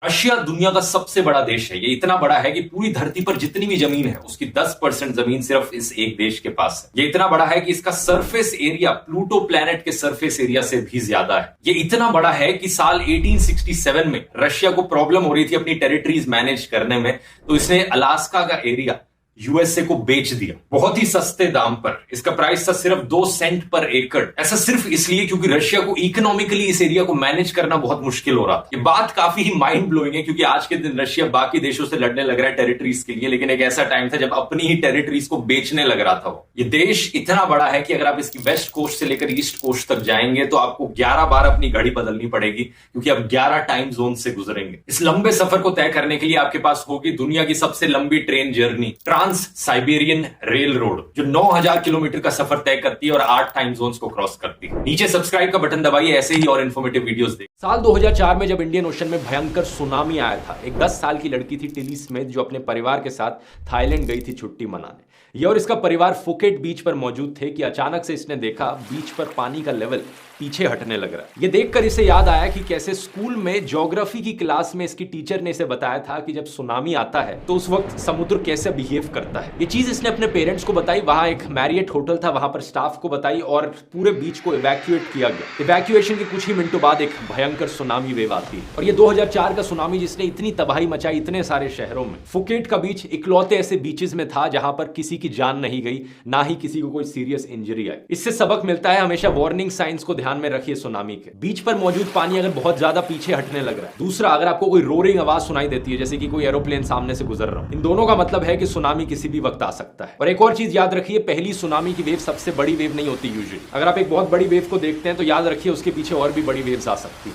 Russia दुनिया का सबसे बड़ा देश है। ये इतना बड़ा है कि पूरी धरती पर जितनी भी जमीन है उसकी 10% जमीन सिर्फ इस एक देश के पास है। ये इतना बड़ा है कि इसका सरफेस एरिया प्लूटो प्लैनेट के सरफेस एरिया से भी ज्यादा है। ये इतना बड़ा है कि साल 1867 में रशिया को प्रॉब्लम हो रही थी अपनी टेरिटरीज मैनेज करने में, तो इसने अलास्का का एरिया यूएसए को बेच दिया बहुत ही सस्ते दाम पर। इसका प्राइस था सिर्फ 2 सेंट पर एकड़। ऐसा सिर्फ इसलिए क्योंकि रशिया को इकोनॉमिकली इस एरिया को मैनेज करना बहुत मुश्किल हो रहा था। ये बात काफी ही माइंड ब्लोइंग है क्योंकि आज के दिन रशिया बाकी देशों से लड़ने लग रहा है टेरिटरीज के लिए, लेकिन एक ऐसा टाइम था जब अपनी ही टेरिटरीज को बेचने लग रहा था वो। ये देश इतना बड़ा है कि अगर आप इसकी वेस्ट कोस्ट से लेकर ईस्ट कोस्ट तक जाएंगे तो आपको 11 बार अपनी घड़ी बदलनी पड़ेगी क्योंकि आप 11 टाइम जोन से गुजरेंगे। इस लंबे सफर को तय करने के लिए आपके पास होगी दुनिया की सबसे लंबी train journey, trans Siberian rail road, जो 9000 किलोमीटर का सफर तय करती है और 8 टाइम जोन्स को क्रॉस करती है। नीचे सब्सक्राइब का बटन दबाइए ऐसे ही और इन्फॉर्मेटिव वीडियोस देख। साल 2004 में जब इंडियन ओशन में भयंकर सुनामी आया था, एक 10 साल की लड़की थी टिली स्मिथ जो अपने परिवार के साथ थाईलैंड गई थी छुट्टी मनाने। ये और इसका परिवार फुकेट बीच पर मौजूद थे कि अचानक से इसने देखा बीच पर पानी का लेवल पीछे हटने लग रहा है। ये देखकर इसे याद आया कि कैसे स्कूल में ज्योग्राफी की क्लास में इसकी टीचर ने इसे बताया था कि जब सुनामी आता है तो उस वक्त समुद्र कैसे बिहेव करता है। ये चीज इसने अपने पेरेंट्स को बताई, वहां एक मैरियट होटल था वहां पर स्टाफ को बताई और पूरे बीच को इवैक्यूएट किया गया। इवैक्यूएशन के कुछ ही मिनटों बाद एक भयंकर सुनामी वेव आती है और ये 2004 का सुनामी जिसने इतनी तबाही मचाई इतने सारे शहरों में। फुकेट का बीच इकलौते ऐसे बीचेस में था जहां पर किसी की जान नहीं गई, ना ही किसी को कोई सीरियस इंजरी आई। इससे सबक मिलता है, हमेशा वार्निंग साइंस को ध्यान में रखिए। सुनामी के बीच पर मौजूद पानी अगर बहुत ज्यादा पीछे हटने लग रहा है, दूसरा अगर आपको कोई रोरिंग आवाज सुनाई देती है जैसे कि कोई एरोप्लेन सामने से गुजर रहा हो, इन दोनों का मतलब है कि सुनामी किसी भी वक्त आ सकता है। और एक और चीज याद रखिए, पहली सुनामी की वेव सबसे बड़ी वेव नहीं होती यूजुअली। अगर आप एक बहुत बड़ी वेव को देखते हैं तो याद रखिए उसके पीछे और भी बड़ी वेव्स आ सकती है।